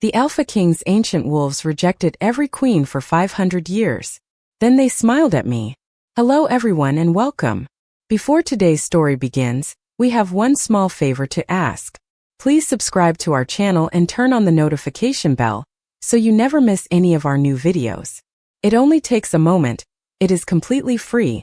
The Alpha King's ancient wolves rejected every queen for 500 years. Then they smiled at me. Hello everyone and welcome. Before today's story begins, we have one small favor to ask. Please subscribe to our channel and turn on the notification bell, so you never miss any of our new videos. It only takes a moment, it is completely free,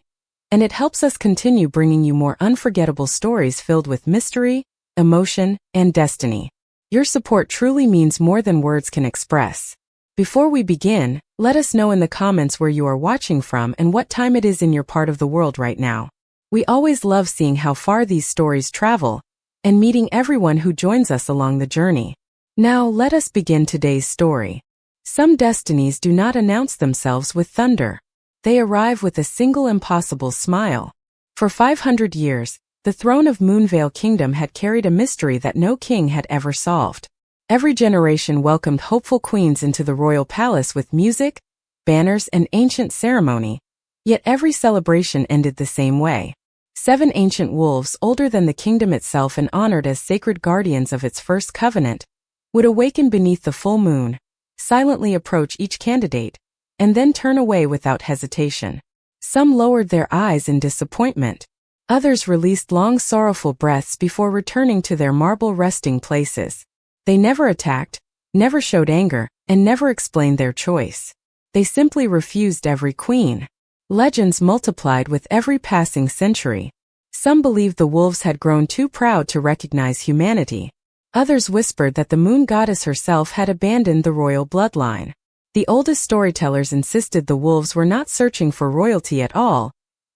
and it helps us continue bringing you more unforgettable stories filled with mystery, emotion, and destiny. Your support truly means more than words can express. Before we begin, let us know in the comments where you are watching from and what time it is in your part of the world right now. We always love seeing how far these stories travel, and meeting everyone who joins us along the journey. Now let us begin today's story. Some destinies do not announce themselves with thunder. They arrive with a single impossible smile. For 500 years, the throne of Moonvale Kingdom had carried a mystery that no king had ever solved. Every generation welcomed hopeful queens into the royal palace with music, banners, and ancient ceremony, yet every celebration ended the same way. 7 ancient wolves, older than the kingdom itself and honored as sacred guardians of its first covenant, would awaken beneath the full moon, silently approach each candidate, and then turn away without hesitation. Some lowered their eyes in disappointment. Others released long sorrowful breaths before returning to their marble resting places. They never attacked, never showed anger, and never explained their choice. They simply refused every queen. Legends multiplied with every passing century. Some believed the wolves had grown too proud to recognize humanity. Others whispered that the moon goddess herself had abandoned the royal bloodline. The oldest storytellers insisted the wolves were not searching for royalty at all,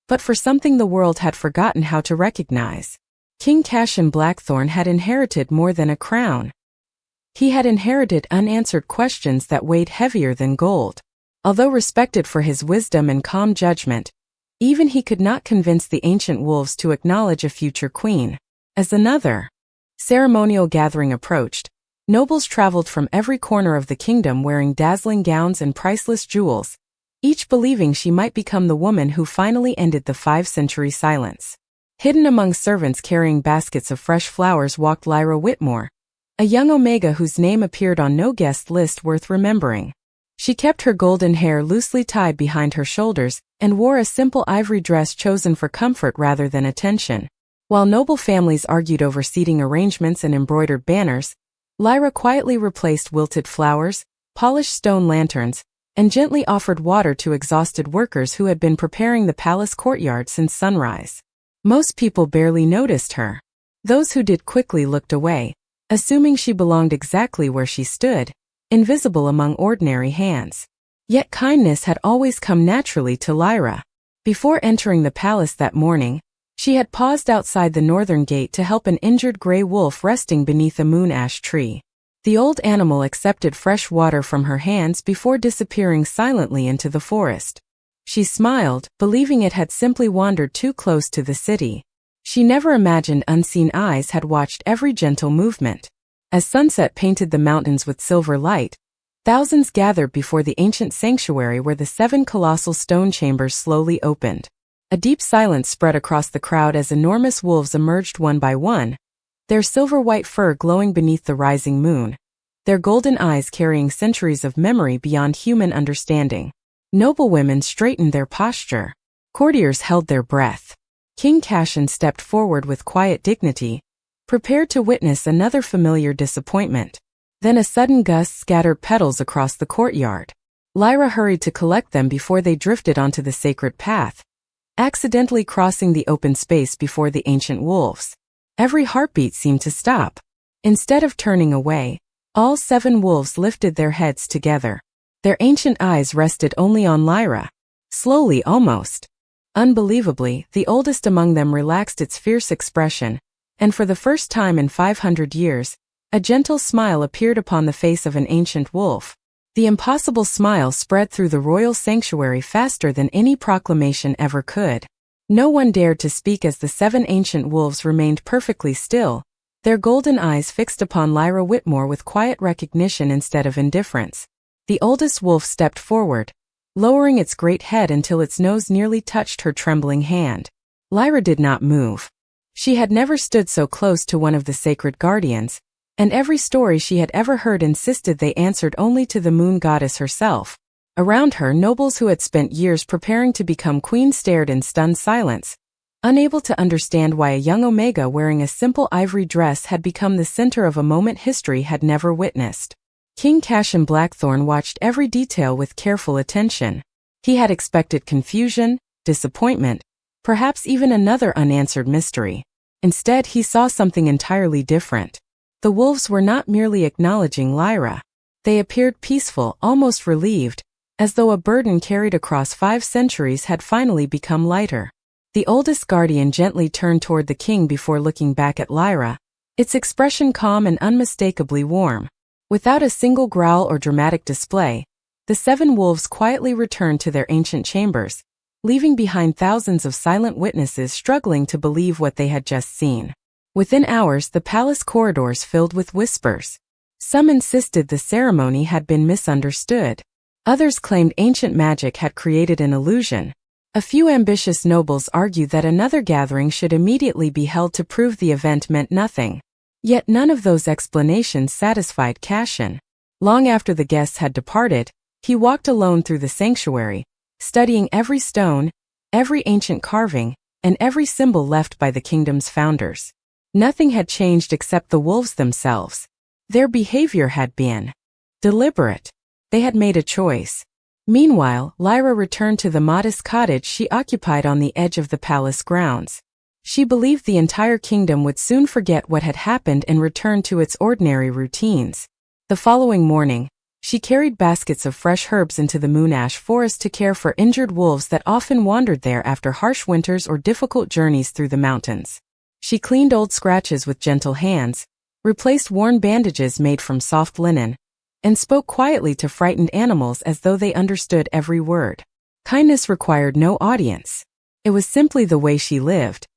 but for something the world had forgotten how to recognize. King Cashin Blackthorn had inherited more than a crown. He had inherited unanswered questions that weighed heavier than gold. Although respected for his wisdom and calm judgment, even he could not convince the ancient wolves to acknowledge a future queen. As another ceremonial gathering approached, nobles traveled from every corner of the kingdom wearing dazzling gowns and priceless jewels, each believing she might become the woman who finally ended the 5-century silence. Hidden among servants carrying baskets of fresh flowers walked Lyra Whitmore, a young Omega whose name appeared on no guest list worth remembering. She kept her golden hair loosely tied behind her shoulders and wore a simple ivory dress chosen for comfort rather than attention. While noble families argued over seating arrangements and embroidered banners, Lyra quietly replaced wilted flowers, polished stone lanterns, and gently offered water to exhausted workers who had been preparing the palace courtyard since sunrise. Most people barely noticed her. Those who did quickly looked away, assuming she belonged exactly where she stood, invisible among ordinary hands. Yet kindness had always come naturally to Lyra. Before entering the palace that morning, she had paused outside the northern gate to help an injured gray wolf resting beneath a moon ash tree. The old animal accepted fresh water from her hands before disappearing silently into the forest. She smiled, believing it had simply wandered too close to the city. She never imagined unseen eyes had watched every gentle movement. As sunset painted the mountains with silver light, thousands gathered before the ancient sanctuary where the 7 colossal stone chambers slowly opened. A deep silence spread across the crowd as enormous wolves emerged one by one, their silver-white fur glowing beneath the rising moon, their golden eyes carrying centuries of memory beyond human understanding. Noblewomen straightened their posture. Courtiers held their breath. King Cashin stepped forward with quiet dignity, prepared to witness another familiar disappointment. Then a sudden gust scattered petals across the courtyard. Lyra hurried to collect them before they drifted onto the sacred path, accidentally crossing the open space before the ancient wolves. Every heartbeat seemed to stop. Instead of turning away, all 7 wolves lifted their heads together. Their ancient eyes rested only on Lyra. Slowly, almost unbelievably, the oldest among them relaxed its fierce expression, and for the first time in 500 years, a gentle smile appeared upon the face of an ancient wolf. The impossible smile spread through the royal sanctuary faster than any proclamation ever could. No one dared to speak as the 7 ancient wolves remained perfectly still, their golden eyes fixed upon Lyra Whitmore with quiet recognition instead of indifference. The oldest wolf stepped forward, lowering its great head until its nose nearly touched her trembling hand. Lyra did not move. She had never stood so close to one of the sacred guardians, And every story she had ever heard insisted they answered only to the moon goddess herself. Around her, nobles who had spent years preparing to become queen stared in stunned silence, unable to understand why a young Omega wearing a simple ivory dress had become the center of a moment history had never witnessed. King Cassian Blackthorn watched every detail with careful attention. He had expected confusion, disappointment, perhaps even another unanswered mystery. Instead, he saw something entirely different. The wolves were not merely acknowledging Lyra. They appeared peaceful, almost relieved, as though a burden carried across 5 centuries had finally become lighter. The oldest guardian gently turned toward the king before looking back at Lyra, its expression calm and unmistakably warm. Without a single growl or dramatic display, the 7 wolves quietly returned to their ancient chambers, leaving behind thousands of silent witnesses struggling to believe what they had just seen. Within hours, the palace corridors filled with whispers. Some insisted the ceremony had been misunderstood. Others claimed ancient magic had created an illusion. A few ambitious nobles argued that another gathering should immediately be held to prove the event meant nothing. Yet none of those explanations satisfied Cassian. Long after the guests had departed, he walked alone through the sanctuary, studying every stone, every ancient carving, and every symbol left by the kingdom's founders. Nothing had changed except the wolves themselves. Their behavior had been deliberate. They had made a choice. Meanwhile, Lyra returned to the modest cottage she occupied on the edge of the palace grounds. She believed the entire kingdom would soon forget what had happened and return to its ordinary routines. The following morning, she carried baskets of fresh herbs into the moon ash forest to care for injured wolves that often wandered there after harsh winters or difficult journeys through the mountains. She cleaned old scratches with gentle hands, replaced worn bandages made from soft linen, and spoke quietly to frightened animals as though they understood every word. Kindness required no audience. It was simply the way she lived.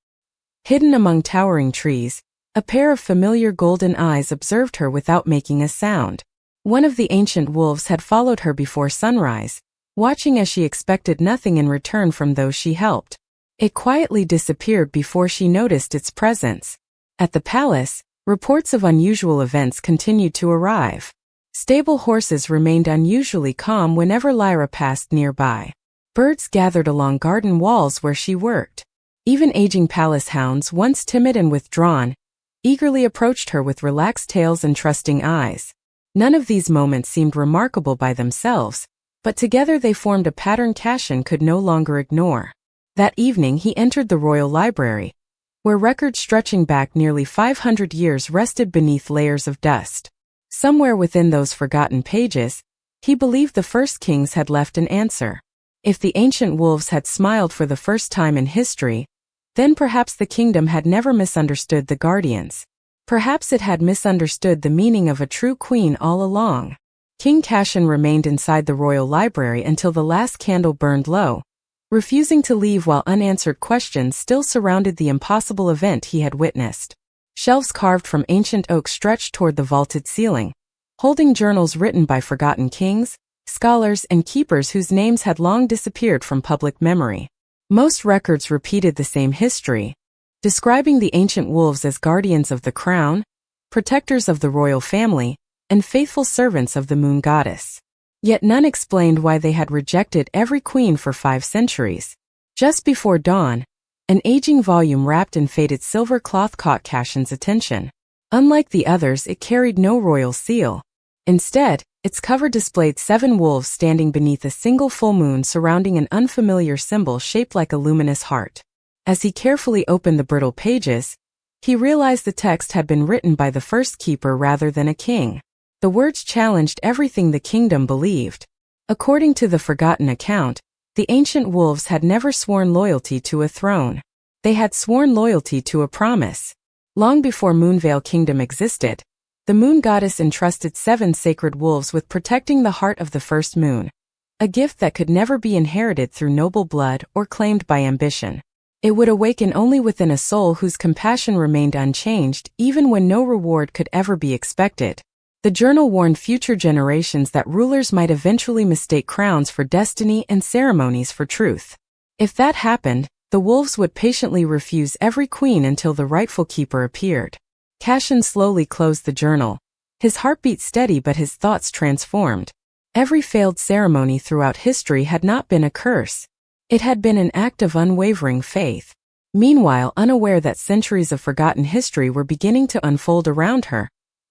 Hidden among towering trees, a pair of familiar golden eyes observed her without making a sound. One of the ancient wolves had followed her before sunrise, watching as she expected nothing in return from those she helped. It quietly disappeared before she noticed its presence. At the palace, reports of unusual events continued to arrive. Stable horses remained unusually calm whenever Lyra passed nearby. Birds gathered along garden walls where she worked. Even aging palace hounds, once timid and withdrawn, eagerly approached her with relaxed tails and trusting eyes. None of these moments seemed remarkable by themselves, but together they formed a pattern Cassian could no longer ignore. That evening he entered the royal library, where records stretching back nearly 500 years rested beneath layers of dust. Somewhere within those forgotten pages, he believed the first kings had left an answer. If the ancient wolves had smiled for the first time in history, then perhaps the kingdom had never misunderstood the guardians. Perhaps it had misunderstood the meaning of a true queen all along. King Cassian remained inside the royal library until the last candle burned low, refusing to leave while unanswered questions still surrounded the impossible event he had witnessed. Shelves carved from ancient oak stretched toward the vaulted ceiling, holding journals written by forgotten kings, scholars, and keepers whose names had long disappeared from public memory. Most records repeated the same history, describing the ancient wolves as guardians of the crown, protectors of the royal family, and faithful servants of the moon goddess. Yet none explained why they had rejected every queen for 5 centuries. Just before dawn, an aging volume wrapped in faded silver cloth caught Cassian's attention. Unlike the others, it carried no royal seal. Instead, its cover displayed 7 wolves standing beneath a single full moon surrounding an unfamiliar symbol shaped like a luminous heart. As he carefully opened the brittle pages, he realized the text had been written by the first keeper rather than a king. The words challenged everything the kingdom believed. According to the forgotten account, the ancient wolves had never sworn loyalty to a throne. They had sworn loyalty to a promise. Long before Moonvale Kingdom existed, the moon goddess entrusted 7 sacred wolves with protecting the heart of the first moon, a gift that could never be inherited through noble blood or claimed by ambition. It would awaken only within a soul whose compassion remained unchanged even when no reward could ever be expected. The journal warned future generations that rulers might eventually mistake crowns for destiny and ceremonies for truth. If that happened, the wolves would patiently refuse every queen until the rightful keeper appeared. Cashin slowly closed the journal. His heartbeat steady but his thoughts transformed. Every failed ceremony throughout history had not been a curse. It had been an act of unwavering faith. Meanwhile, unaware that centuries of forgotten history were beginning to unfold around her,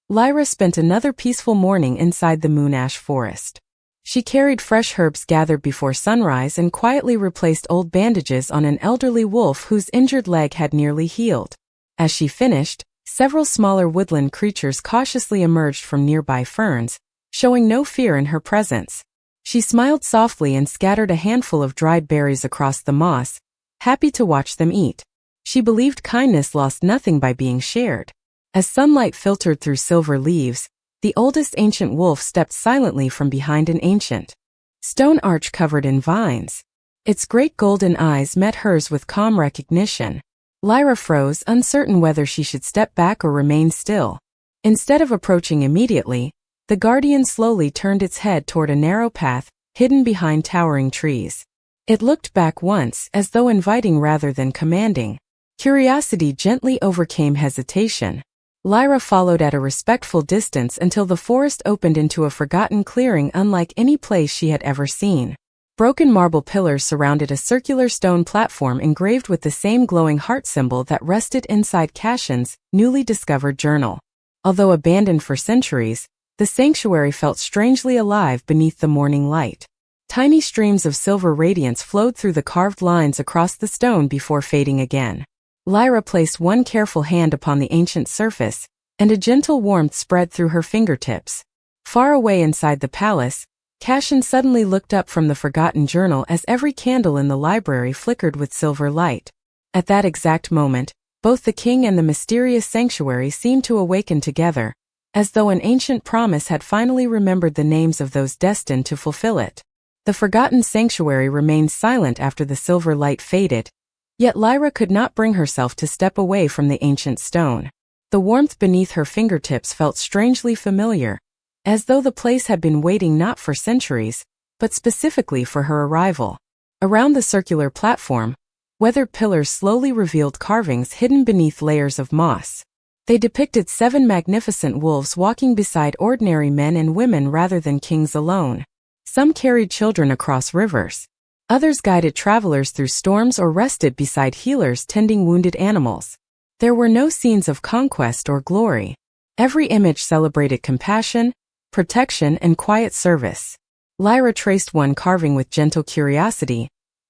Lyra spent another peaceful morning inside the Moonash forest. She carried fresh herbs gathered before sunrise and quietly replaced old bandages on an elderly wolf whose injured leg had nearly healed. As she finished, several smaller woodland creatures cautiously emerged from nearby ferns, showing no fear in her presence. She smiled softly and scattered a handful of dried berries across the moss, happy to watch them eat. She believed kindness lost nothing by being shared. As sunlight filtered through silver leaves, the oldest ancient wolf stepped silently from behind an ancient stone arch covered in vines. Its great golden eyes met hers with calm recognition. Lyra froze, uncertain whether she should step back or remain still. Instead of approaching immediately, the guardian slowly turned its head toward a narrow path, hidden behind towering trees. It looked back once, as though inviting rather than commanding. Curiosity gently overcame hesitation. Lyra followed at a respectful distance until the forest opened into a forgotten clearing unlike any place she had ever seen. Broken marble pillars surrounded a circular stone platform engraved with the same glowing heart symbol that rested inside Cashin's newly discovered journal. Although abandoned for centuries, the sanctuary felt strangely alive beneath the morning light. Tiny streams of silver radiance flowed through the carved lines across the stone before fading again. Lyra placed one careful hand upon the ancient surface, and a gentle warmth spread through her fingertips. Far away inside the palace, Cashin suddenly looked up from the forgotten journal as every candle in the library flickered with silver light. At that exact moment, both the king and the mysterious sanctuary seemed to awaken together, as though an ancient promise had finally remembered the names of those destined to fulfill it. The forgotten sanctuary remained silent after the silver light faded, yet Lyra could not bring herself to step away from the ancient stone. The warmth beneath her fingertips felt strangely familiar, as though the place had been waiting not for centuries, but specifically for her arrival. Around the circular platform, weathered pillars slowly revealed carvings hidden beneath layers of moss. They depicted 7 magnificent wolves walking beside ordinary men and women rather than kings alone. Some carried children across rivers. Others guided travelers through storms or rested beside healers tending wounded animals. There were no scenes of conquest or glory. Every image celebrated compassion, protection, and quiet service. Lyra traced one carving with gentle curiosity,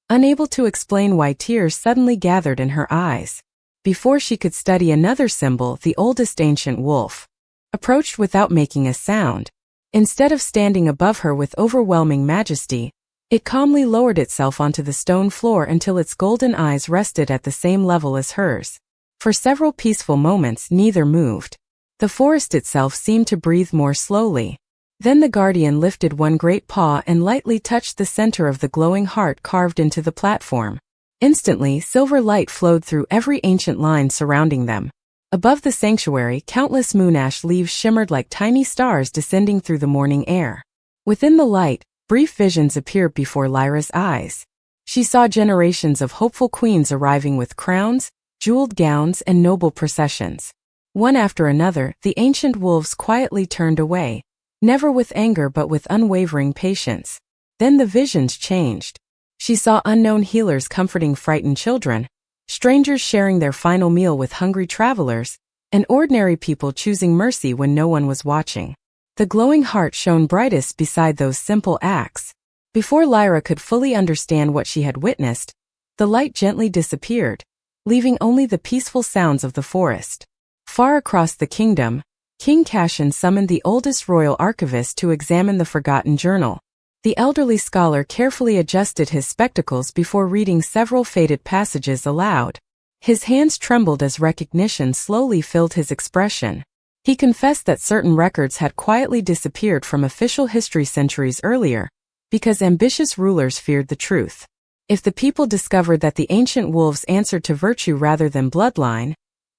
unable to explain why tears suddenly gathered in her eyes. Before she could study another symbol, the oldest ancient wolf approached without making a sound. Instead of standing above her with overwhelming majesty, it calmly lowered itself onto the stone floor until its golden eyes rested at the same level as hers. For several peaceful moments, neither moved. The forest itself seemed to breathe more slowly. Then the guardian lifted one great paw and lightly touched the center of the glowing heart carved into the platform. Instantly, silver light flowed through every ancient line surrounding them. Above the sanctuary, countless moonash leaves shimmered like tiny stars descending through the morning air. Within the light, brief visions appeared before Lyra's eyes. She saw generations of hopeful queens arriving with crowns, jeweled gowns, and noble processions. One after another, the ancient wolves quietly turned away, never with anger but with unwavering patience. Then the visions changed. She saw unknown healers comforting frightened children, strangers sharing their final meal with hungry travelers, and ordinary people choosing mercy when no one was watching. The glowing heart shone brightest beside those simple acts. Before Lyra could fully understand what she had witnessed, the light gently disappeared, leaving only the peaceful sounds of the forest. Far across the kingdom, King Cashin summoned the oldest royal archivist to examine the forgotten journal. The elderly scholar carefully adjusted his spectacles before reading several faded passages aloud. His hands trembled as recognition slowly filled his expression. He confessed that certain records had quietly disappeared from official history centuries earlier, because ambitious rulers feared the truth. If the people discovered that the ancient wolves answered to virtue rather than bloodline,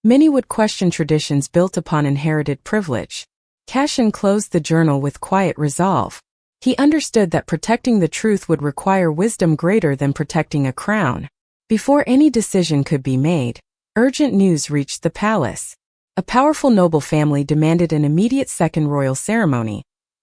many would question traditions built upon inherited privilege. Cashin closed the journal with quiet resolve. He understood that protecting the truth would require wisdom greater than protecting a crown. Before any decision could be made, urgent news reached the palace. A powerful noble family demanded an immediate second royal ceremony,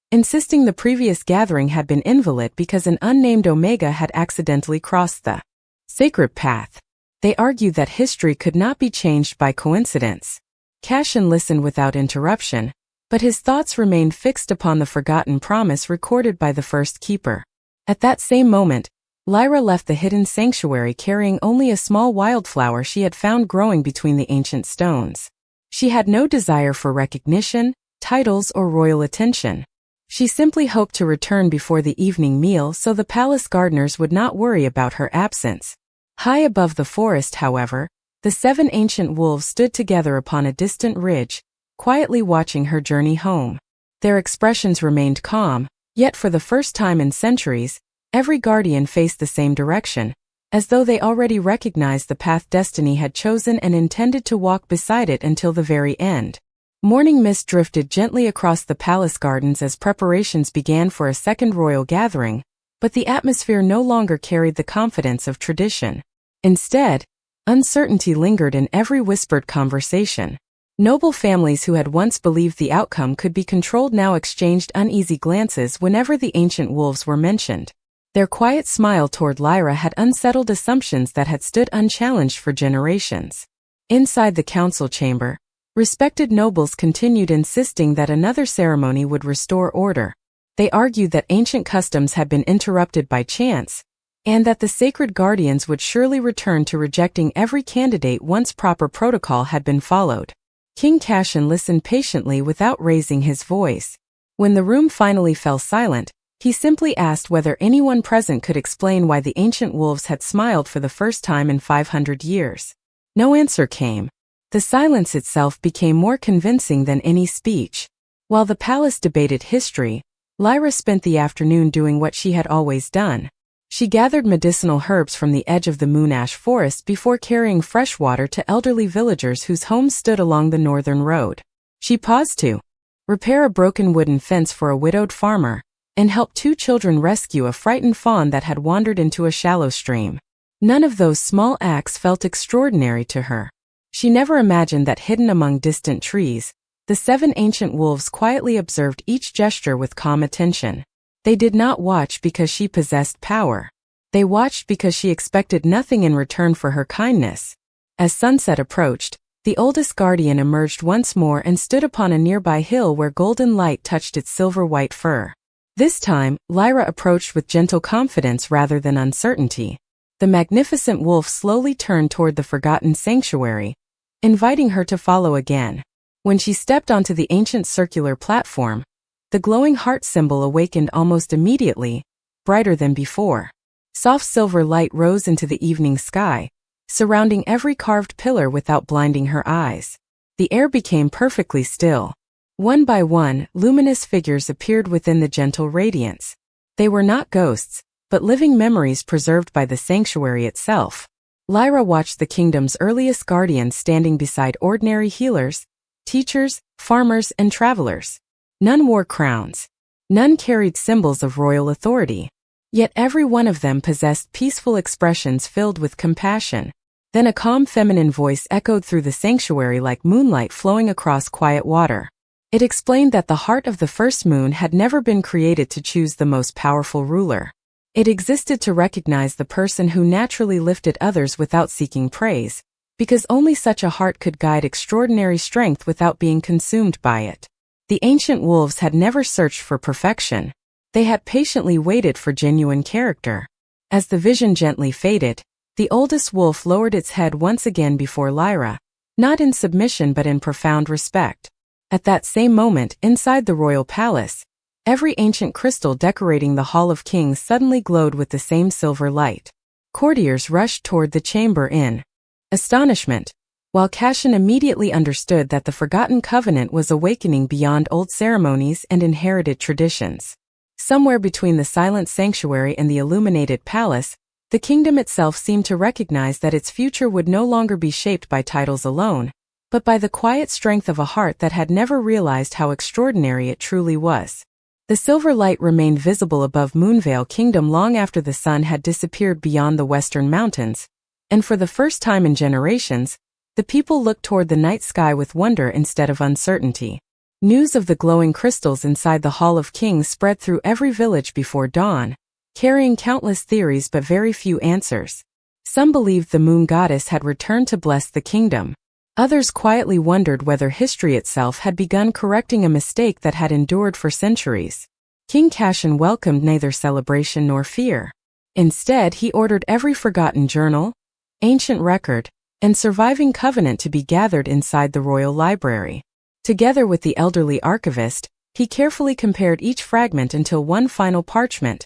insisting the previous gathering had been invalid because an unnamed Omega had accidentally crossed the sacred path. They argued that history could not be changed by coincidence. Cassian listened without interruption, but his thoughts remained fixed upon the forgotten promise recorded by the first keeper. At that same moment, Lyra left the hidden sanctuary carrying only a small wildflower she had found growing between the ancient stones. She had no desire for recognition, titles, or royal attention. She simply hoped to return before the evening meal so the palace gardeners would not worry about her absence. High above the forest, however, the 7 ancient wolves stood together upon a distant ridge, quietly watching her journey home. Their expressions remained calm, yet for the first time in centuries, every guardian faced the same direction, as though they already recognized the path destiny had chosen and intended to walk beside it until the very end. Morning mist drifted gently across the palace gardens as preparations began for a second royal gathering, but the atmosphere no longer carried the confidence of tradition. Instead, uncertainty lingered in every whispered conversation. Noble families who had once believed the outcome could be controlled now exchanged uneasy glances whenever the ancient wolves were mentioned. Their quiet smile toward Lyra had unsettled assumptions that had stood unchallenged for generations. Inside the council chamber, respected nobles continued insisting that another ceremony would restore order. They argued that ancient customs had been interrupted by chance, and that the sacred guardians would surely return to rejecting every candidate once proper protocol had been followed. King Cassian listened patiently without raising his voice. When the room finally fell silent, he simply asked whether anyone present could explain why the ancient wolves had smiled for the first time in 500 years. No answer came. The silence itself became more convincing than any speech. While the palace debated history, Lyra spent the afternoon doing what she had always done. She gathered medicinal herbs from the edge of the moonash forest before carrying fresh water to elderly villagers whose homes stood along the northern road. She paused to repair a broken wooden fence for a widowed farmer, and help 2 children rescue a frightened fawn that had wandered into a shallow stream. None of those small acts felt extraordinary to her. She never imagined that hidden among distant trees, the 7 ancient wolves quietly observed each gesture with calm attention. They did not watch because she possessed power. They watched because she expected nothing in return for her kindness. As sunset approached, the oldest guardian emerged once more and stood upon a nearby hill where golden light touched its silver-white fur. This time, Lyra approached with gentle confidence rather than uncertainty. The magnificent wolf slowly turned toward the forgotten sanctuary, inviting her to follow again. When she stepped onto the ancient circular platform, the glowing heart symbol awakened almost immediately, brighter than before. Soft silver light rose into the evening sky, surrounding every carved pillar without blinding her eyes. The air became perfectly still. One by one, luminous figures appeared within the gentle radiance. They were not ghosts, but living memories preserved by the sanctuary itself. Lyra watched the kingdom's earliest guardians standing beside ordinary healers, teachers, farmers, and travelers. None wore crowns. None carried symbols of royal authority. Yet every one of them possessed peaceful expressions filled with compassion. Then a calm feminine voice echoed through the sanctuary like moonlight flowing across quiet water. It explained that the heart of the first moon had never been created to choose the most powerful ruler. It existed to recognize the person who naturally lifted others without seeking praise, because only such a heart could guide extraordinary strength without being consumed by it. The ancient wolves had never searched for perfection. They had patiently waited for genuine character. As the vision gently faded, the oldest wolf lowered its head once again before Lyra, not in submission but in profound respect. At that same moment, inside the royal palace, every ancient crystal decorating the Hall of Kings suddenly glowed with the same silver light. Courtiers rushed toward the chamber in astonishment, while Cassian immediately understood that the forgotten covenant was awakening beyond old ceremonies and inherited traditions. Somewhere between the silent sanctuary and the illuminated palace, the kingdom itself seemed to recognize that its future would no longer be shaped by titles alone, but by the quiet strength of a heart that had never realized how extraordinary it truly was. The silver light remained visible above Moonvale Kingdom long after the sun had disappeared beyond the western mountains, and for the first time in generations, The people looked toward the night sky with wonder instead of uncertainty. News of the glowing crystals inside the Hall of Kings spread through every village before dawn, carrying countless theories but very few answers. Some believed the moon goddess had returned to bless the kingdom. Others quietly wondered whether history itself had begun correcting a mistake that had endured for centuries. King Cashin welcomed neither celebration nor fear. Instead, he ordered every forgotten journal, ancient record, and surviving covenant to be gathered inside the royal library. Together with the elderly archivist, he carefully compared each fragment until one final parchment,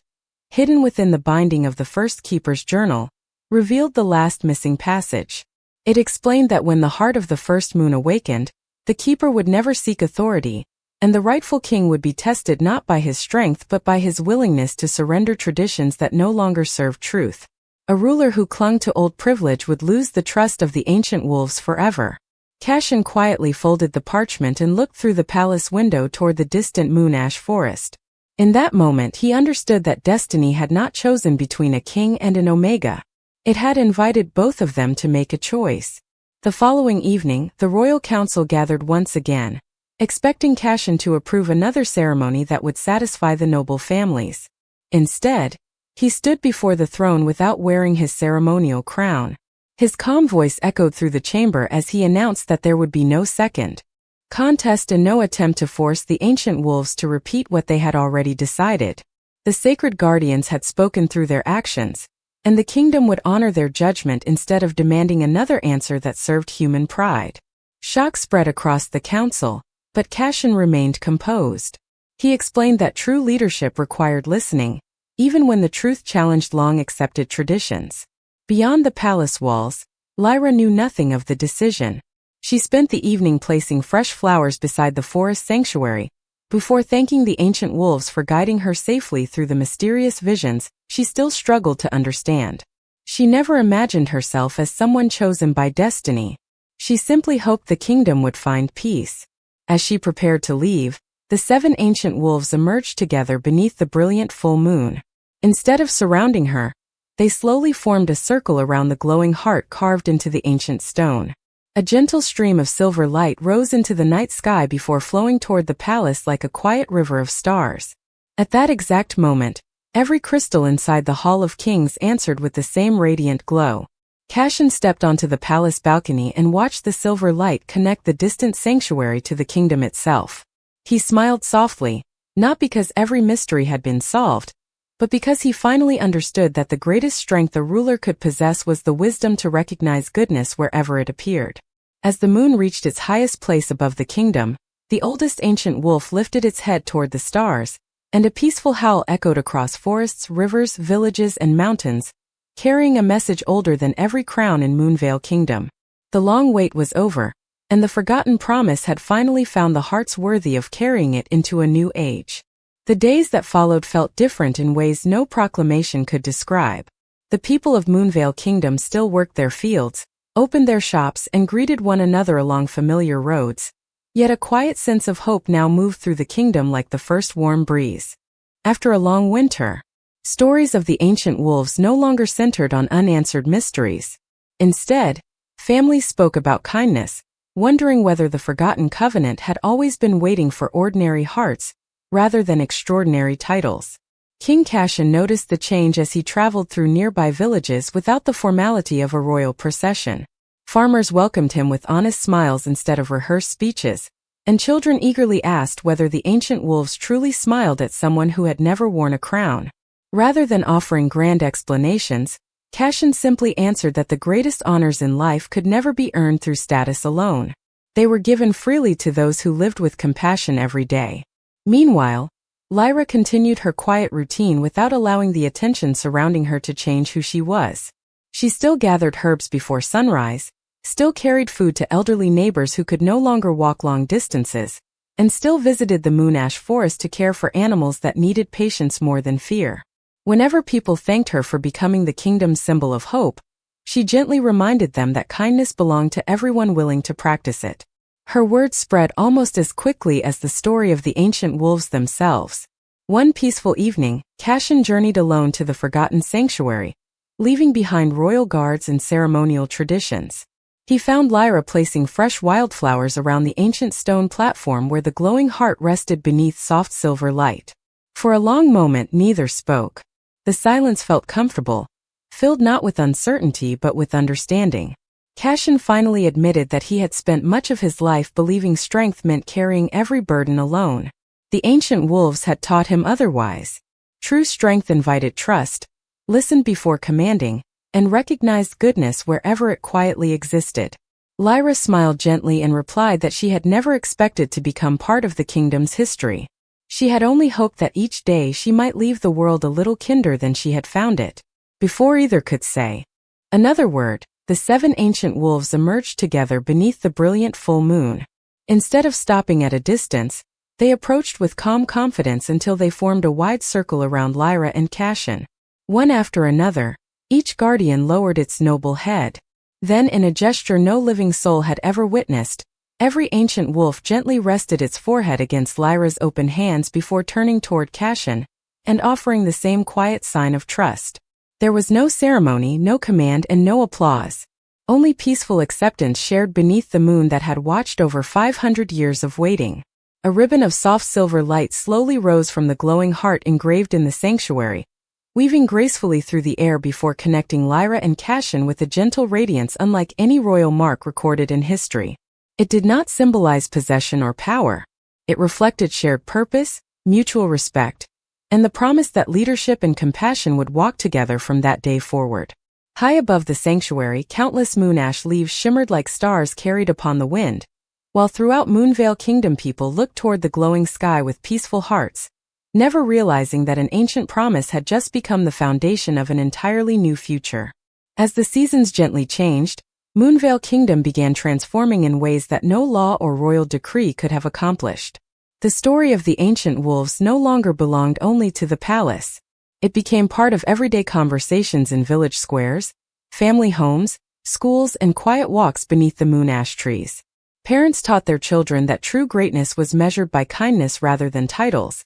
hidden within the binding of the first keeper's journal, revealed the last missing passage. It explained that when the heart of the first moon awakened, the keeper would never seek authority, and the rightful king would be tested not by his strength but by his willingness to surrender traditions that no longer served truth. A ruler who clung to old privilege would lose the trust of the ancient wolves forever. Cashin quietly folded the parchment and looked through the palace window toward the distant moon ash forest. In that moment he understood that destiny had not chosen between a king and an omega. It had invited both of them to make a choice. The following evening, the royal council gathered once again, expecting Cashin to approve another ceremony that would satisfy the noble families. Instead, he stood before the throne without wearing his ceremonial crown. His calm voice echoed through the chamber as he announced that there would be no second contest and no attempt to force the ancient wolves to repeat what they had already decided. The sacred guardians had spoken through their actions, and the kingdom would honor their judgment instead of demanding another answer that served human pride. Shock spread across the council, but Cashin remained composed. He explained that true leadership required listening, even when the truth challenged long-accepted traditions. Beyond the palace walls, Lyra knew nothing of the decision. She spent the evening placing fresh flowers beside the forest sanctuary. Before thanking the ancient wolves for guiding her safely through the mysterious visions she still struggled to understand. She never imagined herself as someone chosen by destiny. She simply hoped the kingdom would find peace. As she prepared to leave, the 7 ancient wolves emerged together beneath the brilliant full moon. Instead of surrounding her, they slowly formed a circle around the glowing heart carved into the ancient stone. A gentle stream of silver light rose into the night sky before flowing toward the palace like a quiet river of stars. At that exact moment, every crystal inside the Hall of Kings answered with the same radiant glow. Cashin stepped onto the palace balcony and watched the silver light connect the distant sanctuary to the kingdom itself. He smiled softly, not because every mystery had been solved, but because he finally understood that the greatest strength a ruler could possess was the wisdom to recognize goodness wherever it appeared. As the moon reached its highest place above the kingdom, the oldest ancient wolf lifted its head toward the stars, and a peaceful howl echoed across forests, rivers, villages, and mountains, carrying a message older than every crown in Moonvale Kingdom. The long wait was over, and the forgotten promise had finally found the hearts worthy of carrying it into a new age. The days that followed felt different in ways no proclamation could describe. The people of Moonvale Kingdom still worked their fields, opened their shops, and greeted one another along familiar roads. Yet a quiet sense of hope now moved through the kingdom like the first warm breeze. After a long winter, stories of the ancient wolves no longer centered on unanswered mysteries. Instead, families spoke about kindness, wondering whether the forgotten covenant had always been waiting for ordinary hearts, rather than extraordinary titles. King Cashin noticed the change as he traveled through nearby villages without the formality of a royal procession. Farmers welcomed him with honest smiles instead of rehearsed speeches, and children eagerly asked whether the ancient wolves truly smiled at someone who had never worn a crown. Rather than offering grand explanations, Cashin simply answered that the greatest honors in life could never be earned through status alone. They were given freely to those who lived with compassion every day. Meanwhile, Lyra continued her quiet routine without allowing the attention surrounding her to change who she was. She still gathered herbs before sunrise, still carried food to elderly neighbors who could no longer walk long distances, and still visited the moon ash forest to care for animals that needed patience more than fear. Whenever people thanked her for becoming the kingdom's symbol of hope, she gently reminded them that kindness belonged to everyone willing to practice it. Her words spread almost as quickly as the story of the ancient wolves themselves. One peaceful evening, Cashin journeyed alone to the forgotten sanctuary, leaving behind royal guards and ceremonial traditions. He found Lyra placing fresh wildflowers around the ancient stone platform where the glowing heart rested beneath soft silver light. For a long moment neither spoke. The silence felt comfortable, filled not with uncertainty but with understanding. Cassian finally admitted that he had spent much of his life believing strength meant carrying every burden alone. The ancient wolves had taught him otherwise. True strength invited trust, listened before commanding, and recognized goodness wherever it quietly existed. Lyra smiled gently and replied that she had never expected to become part of the kingdom's history. She had only hoped that each day she might leave the world a little kinder than she had found it. Before either could say another word, the 7 ancient wolves emerged together beneath the brilliant full moon. Instead of stopping at a distance, they approached with calm confidence until they formed a wide circle around Lyra and Cassian. One after another, each guardian lowered its noble head. Then, in a gesture no living soul had ever witnessed, every ancient wolf gently rested its forehead against Lyra's open hands before turning toward Cassian and offering the same quiet sign of trust. There was no ceremony, no command, and no applause. Only peaceful acceptance shared beneath the moon that had watched over 500 years of waiting. A ribbon of soft silver light slowly rose from the glowing heart engraved in the sanctuary, weaving gracefully through the air before connecting Lyra and Cassian with a gentle radiance unlike any royal mark recorded in history. It did not symbolize possession or power. It reflected shared purpose, mutual respect, and the promise that leadership and compassion would walk together from that day forward. High above the sanctuary, countless moon ash leaves shimmered like stars carried upon the wind, while throughout Moonvale Kingdom people looked toward the glowing sky with peaceful hearts, never realizing that an ancient promise had just become the foundation of an entirely new future. As the seasons gently changed, Moonvale Kingdom began transforming in ways that no law or royal decree could have accomplished. The story of the ancient wolves no longer belonged only to the palace. It became part of everyday conversations in village squares, family homes, schools, and quiet walks beneath the moon ash trees. Parents taught their children that true greatness was measured by kindness rather than titles,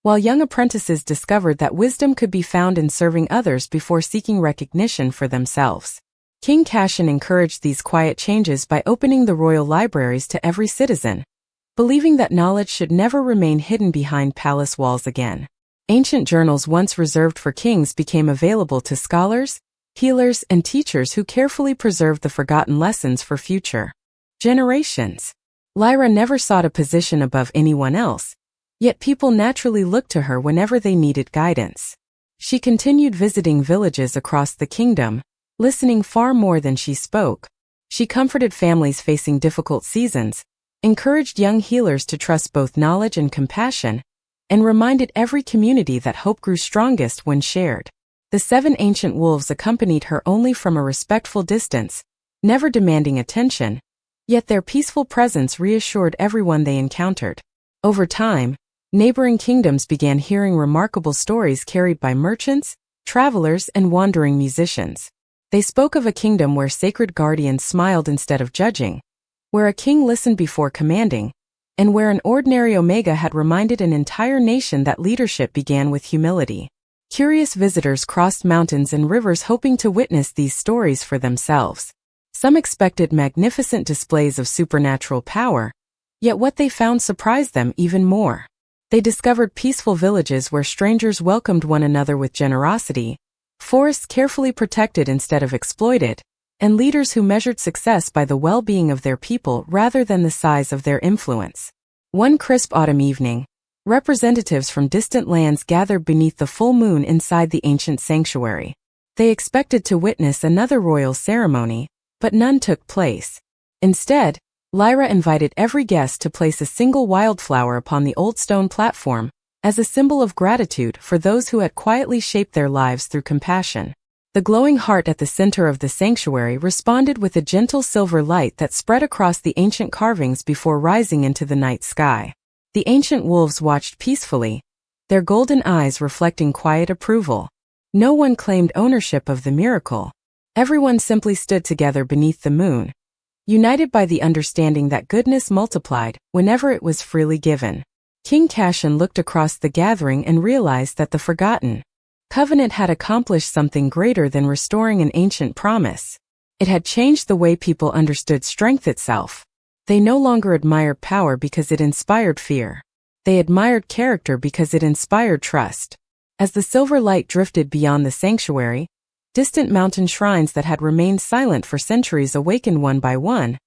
while young apprentices discovered that wisdom could be found in serving others before seeking recognition for themselves. King Cassian encouraged these quiet changes by opening the royal libraries to every citizen, believing that knowledge should never remain hidden behind palace walls again. Ancient journals once reserved for kings became available to scholars, healers, and teachers who carefully preserved the forgotten lessons for future generations. Lyra never sought a position above anyone else, yet people naturally looked to her whenever they needed guidance. She continued visiting villages across the kingdom, listening far more than she spoke. She comforted families facing difficult seasons, encouraged young healers to trust both knowledge and compassion, and reminded every community that hope grew strongest when shared. The 7 ancient wolves accompanied her only from a respectful distance, never demanding attention, yet their peaceful presence reassured everyone they encountered. Over time, neighboring kingdoms began hearing remarkable stories carried by merchants, travelers, and wandering musicians. They spoke of a kingdom where sacred guardians smiled instead of judging, where a king listened before commanding, and where an ordinary Omega had reminded an entire nation that leadership began with humility. Curious visitors crossed mountains and rivers hoping to witness these stories for themselves. Some expected magnificent displays of supernatural power, yet what they found surprised them even more. They discovered peaceful villages where strangers welcomed one another with generosity, forests carefully protected instead of exploited, and leaders who measured success by the well-being of their people rather than the size of their influence. One crisp autumn evening, representatives from distant lands gathered beneath the full moon inside the ancient sanctuary. They expected to witness another royal ceremony, but none took place. Instead, Lyra invited every guest to place a single wildflower upon the old stone platform, as a symbol of gratitude for those who had quietly shaped their lives through compassion. The glowing heart at the center of the sanctuary responded with a gentle silver light that spread across the ancient carvings before rising into the night sky. The ancient wolves watched peacefully, their golden eyes reflecting quiet approval. No one claimed ownership of the miracle. Everyone simply stood together beneath the moon, united by the understanding that goodness multiplied whenever it was freely given. King Cassian looked across the gathering and realized that the forgotten covenant had accomplished something greater than restoring an ancient promise. It had changed the way people understood strength itself. They no longer admired power because it inspired fear. They admired character because it inspired trust. As the silver light drifted beyond the sanctuary, distant mountain shrines that had remained silent for centuries awakened one by one,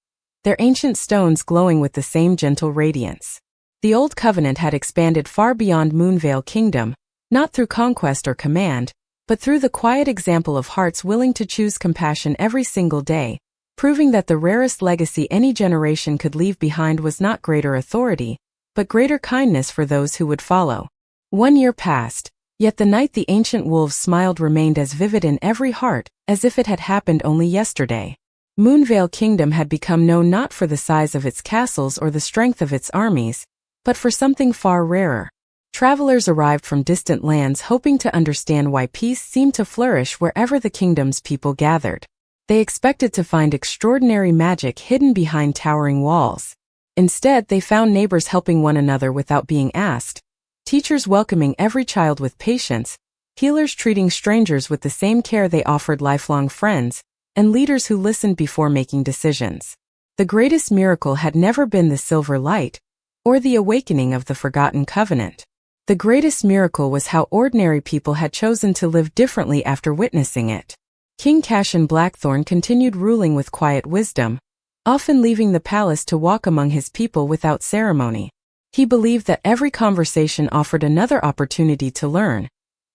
their ancient stones glowing with the same gentle radiance. The old covenant had expanded far beyond Moonvale Kingdom, not through conquest or command, but through the quiet example of hearts willing to choose compassion every single day, proving that the rarest legacy any generation could leave behind was not greater authority, but greater kindness for those who would follow. 1 year passed, yet the night the ancient wolves smiled remained as vivid in every heart, as if it had happened only yesterday. Moonvale Kingdom had become known not for the size of its castles or the strength of its armies, but for something far rarer. Travelers arrived from distant lands hoping to understand why peace seemed to flourish wherever the kingdom's people gathered. They expected to find extraordinary magic hidden behind towering walls. Instead, they found neighbors helping one another without being asked, teachers welcoming every child with patience, healers treating strangers with the same care they offered lifelong friends, and leaders who listened before making decisions. The greatest miracle had never been the silver light, or the awakening of the forgotten covenant. The greatest miracle was how ordinary people had chosen to live differently after witnessing it. King Cashin Blackthorn continued ruling with quiet wisdom, often leaving the palace to walk among his people without ceremony. He believed that every conversation offered another opportunity to learn,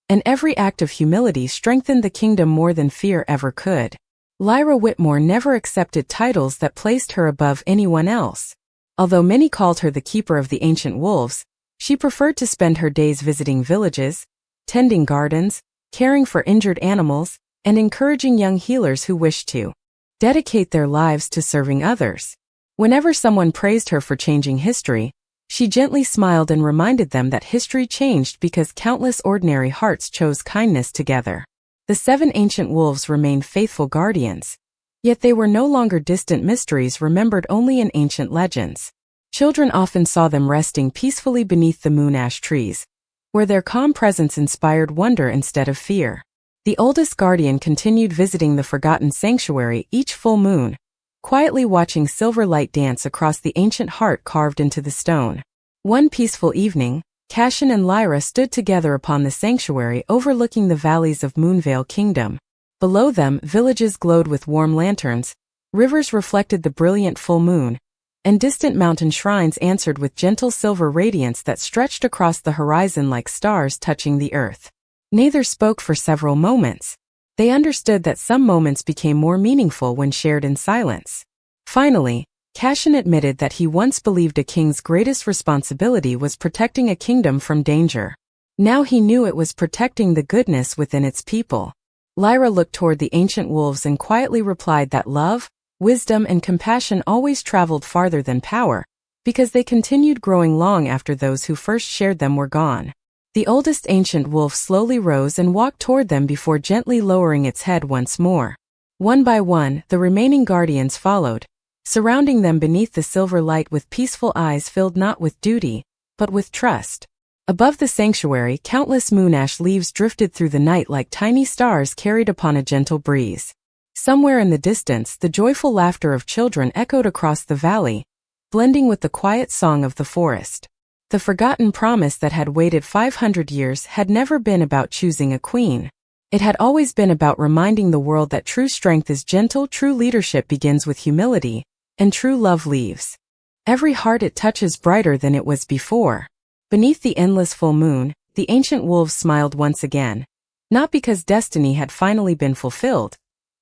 and every act of humility strengthened the kingdom more than fear ever could. Lyra Whitmore never accepted titles that placed her above anyone else. Although many called her the keeper of the ancient wolves, she preferred to spend her days visiting villages, tending gardens, caring for injured animals, and encouraging young healers who wished to dedicate their lives to serving others. Whenever someone praised her for changing history, she gently smiled and reminded them that history changed because countless ordinary hearts chose kindness together. The 7 ancient wolves remained faithful guardians, yet they were no longer distant mysteries remembered only in ancient legends. Children often saw them resting peacefully beneath the moon ash trees, where their calm presence inspired wonder instead of fear. The oldest guardian continued visiting the forgotten sanctuary each full moon, quietly watching silver light dance across the ancient heart carved into the stone. One peaceful evening, Cashin and Lyra stood together upon the sanctuary overlooking the valleys of Moonvale Kingdom. Below them, villages glowed with warm lanterns, rivers reflected the brilliant full moon, and distant mountain shrines answered with gentle silver radiance that stretched across the horizon like stars touching the earth. Neither spoke for several moments. They understood that some moments became more meaningful when shared in silence. Finally, Cashin admitted that he once believed a king's greatest responsibility was protecting a kingdom from danger. Now he knew it was protecting the goodness within its people. Lyra looked toward the ancient wolves and quietly replied that love, wisdom, and compassion always traveled farther than power, because they continued growing long after those who first shared them were gone. The oldest ancient wolf slowly rose and walked toward them before gently lowering its head once more. One by one, the remaining guardians followed, surrounding them beneath the silver light with peaceful eyes filled not with duty, but with trust. Above the sanctuary, countless moonash leaves drifted through the night like tiny stars carried upon a gentle breeze. Somewhere in the distance, the joyful laughter of children echoed across the valley, blending with the quiet song of the forest. The forgotten promise that had waited 500 years had never been about choosing a queen. It had always been about reminding the world that true strength is gentle, true leadership begins with humility, and true love leaves every heart it touches brighter than it was before. Beneath the endless full moon, the ancient wolves smiled once again, not because destiny had finally been fulfilled,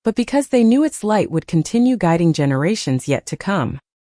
but because they knew its light would continue guiding generations yet to come.